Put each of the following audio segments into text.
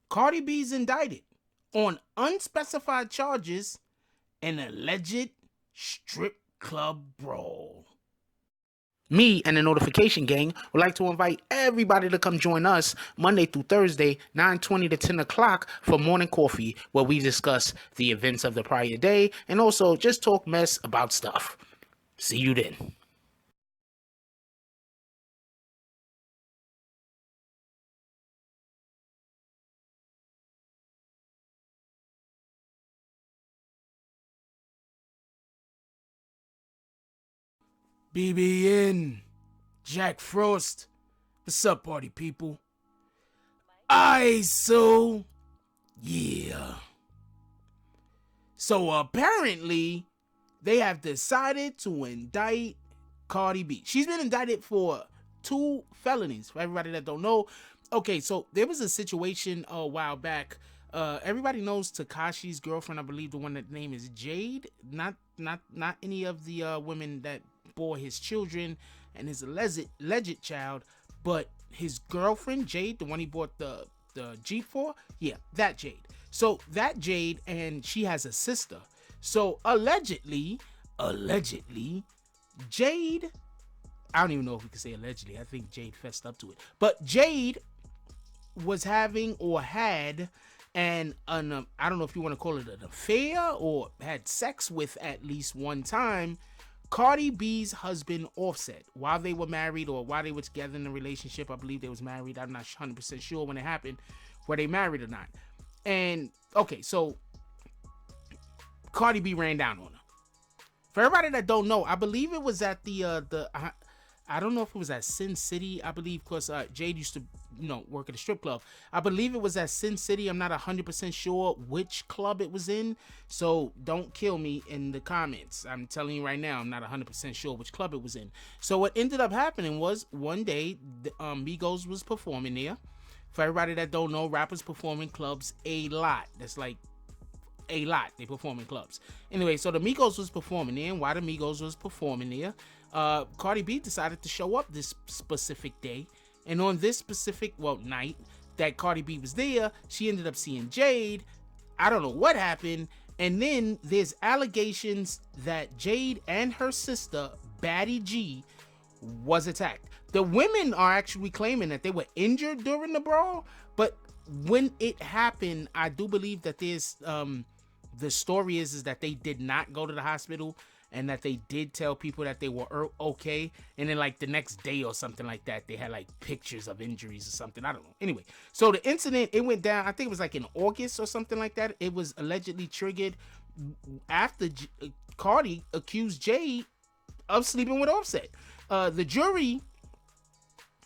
Cardi B's indicted on unspecified charges in alleged strip club brawl. Me and the Notification Gang would like to invite everybody to come join us Monday through Thursday, 9:20 to 10 o'clock for morning coffee, where we discuss the events of the prior day and also just talk mess about stuff. See you then. BBN, Jack Frost. What's up, party people? Yeah. So apparently, they have decided to indict Cardi B. She's been indicted for 2 felonies, for everybody that don't know. Okay, so there was a situation a while back. Everybody knows Tekashi's girlfriend, I believe the one that name is Jade. Not any of the women that bore his children and his alleged child, but his girlfriend Jade, the one he bought the Jeep for. Yeah, that Jade. So that Jade, and she has a sister. So allegedly, Jade, I don't even know if we can say allegedly. I think Jade fessed up to it. But Jade was having or had an I don't know if you want to call it an affair or had sex with at least one time Cardi B's husband Offset while they were married or while they were together in a relationship. I believe they was married. I'm not 100% sure when it happened, were they married or not. And okay, so Cardi B ran down on her. For everybody that don't know, I believe it was at I don't know if it was at Sin City. I believe because Jade used to work at a strip club. I believe it was at Sin City. I'm not 100% sure which club it was in, so don't kill me in the comments. I'm telling you right now, I'm not 100% sure which club it was in. So what ended up happening was one day Migos was performing there. For everybody that don't know, rappers perform in clubs a lot. That's like a lot. They perform in clubs. Anyway, so the Migos was performing there, and while the Migos was performing there, Cardi B decided to show up this specific day. And on this specific, night that Cardi B was there, she ended up seeing Jade. I don't know what happened. And then there's allegations that Jade and her sister, Baddie G, was attacked. The women are actually claiming that they were injured during the brawl, but when it happened, I do believe that there's the story is that they did not go to the hospital and that they did tell people that they were okay, and then like the next day or something like that, they had like pictures of injuries or something. I don't know. Anyway, so the incident, it went down, I think it was like in August or something like that. It was allegedly triggered after Cardi accused Jade of sleeping with Offset. The jury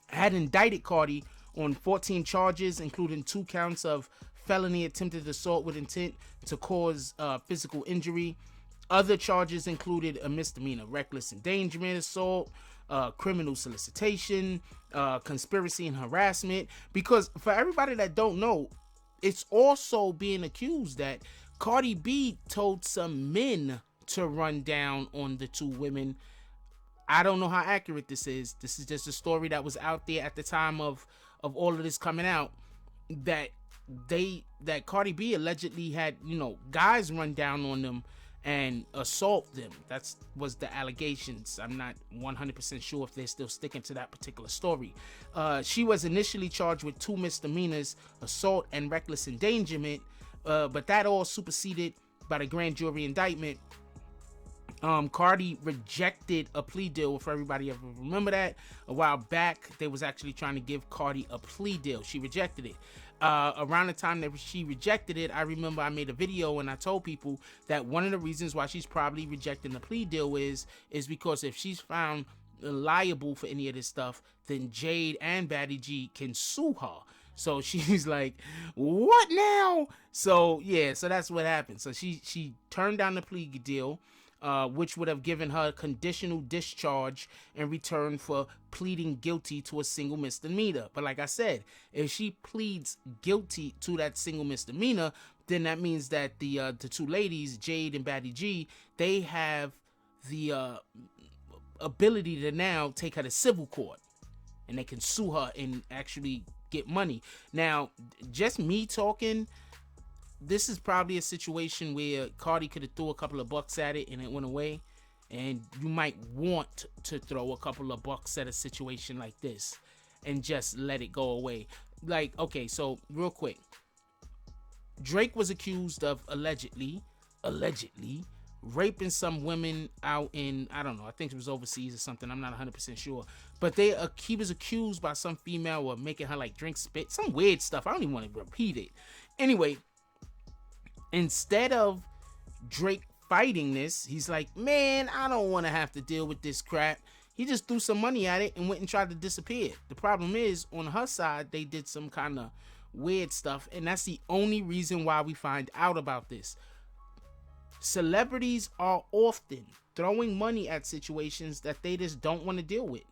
had indicted Cardi on 14 charges, including 2 counts of felony attempted assault with intent to cause physical injury. Other charges included a misdemeanor reckless endangerment assault, criminal solicitation, conspiracy and harassment. Because for everybody that don't know, it's also being accused that Cardi B told some men to run down on the 2 women. I don't know how accurate this is. This is just a story that was out there at the time of all of this coming out, that Cardi B allegedly had, guys run down on them and assault them. That was the allegations. I'm not 100% sure if they're still sticking to that particular story. She was initially charged with 2 misdemeanors, assault and reckless endangerment, but that all superseded by the grand jury indictment. Cardi rejected a plea deal. For everybody ever remember that, a while back they was actually trying to give Cardi a plea deal. She rejected it. Around the time that she rejected it, I remember I made a video and I told people that one of the reasons why she's probably rejecting the plea deal is because if she's found liable for any of this stuff, then Jade and Baddie G can sue her. So she's like, what now? So yeah, so that's what happened. So she turned down the plea deal, which would have given her conditional discharge in return for pleading guilty to a single misdemeanor. But like I said, if she pleads guilty to that single misdemeanor, then that means that the 2 ladies, Jade and Baddie G, they have the ability to now take her to civil court, and they can sue her and actually get money. Now, just me talking, this is probably a situation where Cardi could have threw a couple of bucks at it and it went away. And you might want to throw a couple of bucks at a situation like this and just let it go away. Like, okay, so real quick. Drake was accused of allegedly raping some women out in, I don't know, I think it was overseas or something. I'm not 100% sure. But he was accused by some female of making her like drink spit. Some weird stuff. I don't even want to repeat it. Anyway, instead of Drake fighting this, he's like, man, I don't want to have to deal with this crap. He just threw some money at it and went and tried to disappear. The problem is, on her side, they did some kind of weird stuff, and that's the only reason why we find out about this. Celebrities are often throwing money at situations that they just don't want to deal with.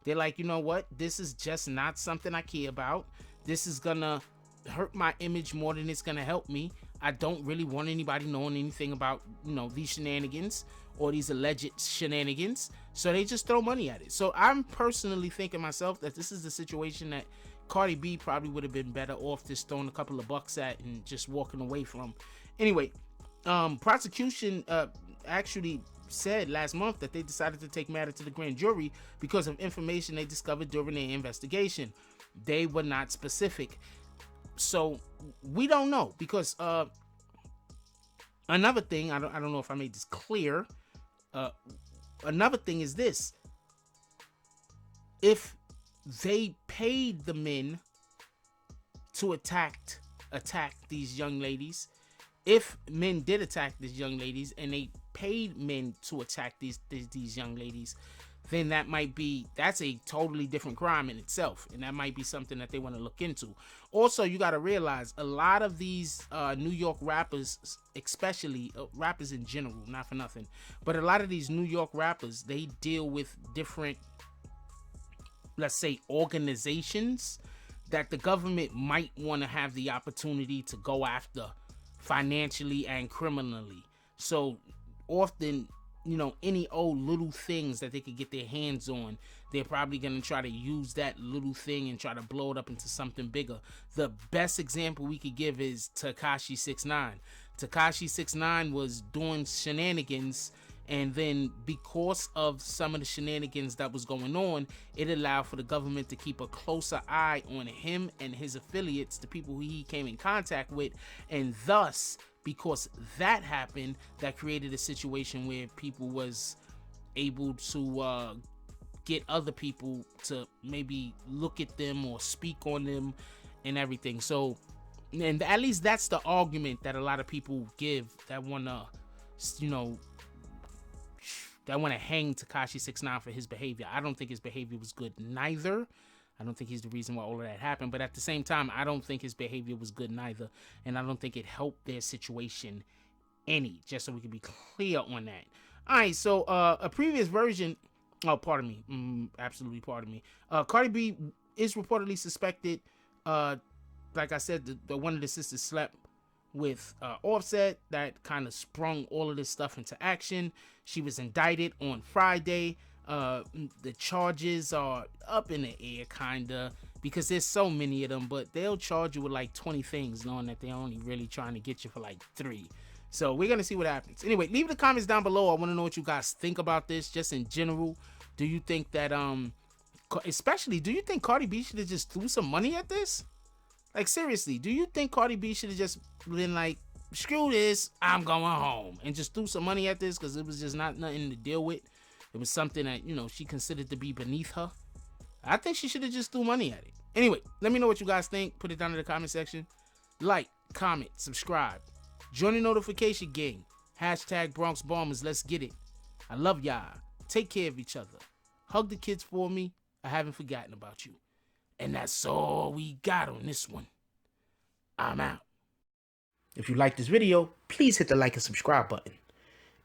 They're like, you know what, this is just not something I care about. This is gonna hurt my image more than it's gonna help me. I don't really want anybody knowing anything about, you know, these shenanigans or these alleged shenanigans, so they just throw money at it. So I'm personally thinking myself that this is the situation that Cardi B probably would have been better off just throwing a couple of bucks at and just walking away from. Anyway, prosecution actually said last month that they decided to take matter to the grand jury because of information they discovered during their investigation. They were not specific, so we don't know. Because another thing, I don't know if I made this clear. Another thing is this: if they paid the men to attack these young ladies, if men did attack these young ladies and they paid men to attack these young ladies, then that's a totally different crime in itself, and that might be something that they want to look into. Also, you got to realize a lot of these New York rappers, especially rappers in general, not for nothing, but a lot of these New York rappers, they deal with different, let's say, organizations that the government might want to have the opportunity to go after financially and criminally. So often, you know, any old little things that they could get their hands on, they're probably going to try to use that little thing and try to blow it up into something bigger. The best example we could give is Tekashi 6ix9ine. Tekashi 6ix9ine was doing shenanigans, and then because of some of the shenanigans that was going on, it allowed for the government to keep a closer eye on him and his affiliates, the people who he came in contact with, and thus, because that happened, that created a situation where people was able to get other people to maybe look at them or speak on them and everything. So, and at least that's the argument that a lot of people give that wanna, you know, that want to hang Tekashi 6ix9ine for his behavior. I don't think his behavior was good neither. I don't think he's the reason why all of that happened. But at the same time, I don't think his behavior was good neither. And I don't think it helped their situation any. Just so we can be clear on that. All right, so a previous version... Oh, pardon me. Absolutely pardon me. Cardi B is reportedly suspected. Like I said, the one of the sisters slept with Offset. That kind of sprung all of this stuff into action. She was indicted on Friday. The charges are up in the air, kinda, because there's so many of them, but they'll charge you with like 20 things, knowing that they're only really trying to get you for like 3. So we're gonna see what happens. Anyway, leave the comments down below. I want to know what you guys think about this, just in general. Do you think that especially, do you think Cardi B should have just threw some money at this? Like, seriously, do you think Cardi B should have just been like, screw this, I'm going home, and just threw some money at this because it was just nothing to deal with? It was something that, you know, she considered to be beneath her. I think she should have just threw money at it. Anyway, let me know what you guys think. Put it down in the comment section. Like, comment, subscribe. Join the notification gang. Hashtag Bronx Bombers. Let's get it. I love y'all. Take care of each other. Hug the kids for me. I haven't forgotten about you. And that's all we got on this one. I'm out. If you like this video, please hit the like and subscribe button.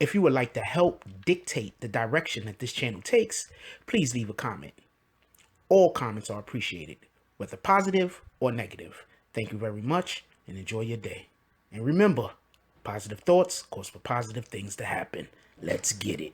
If you would like to help dictate the direction that this channel takes, please leave a comment. All comments are appreciated, whether positive or negative. Thank you very much and enjoy your day. And remember, positive thoughts cause for positive things to happen. Let's get it.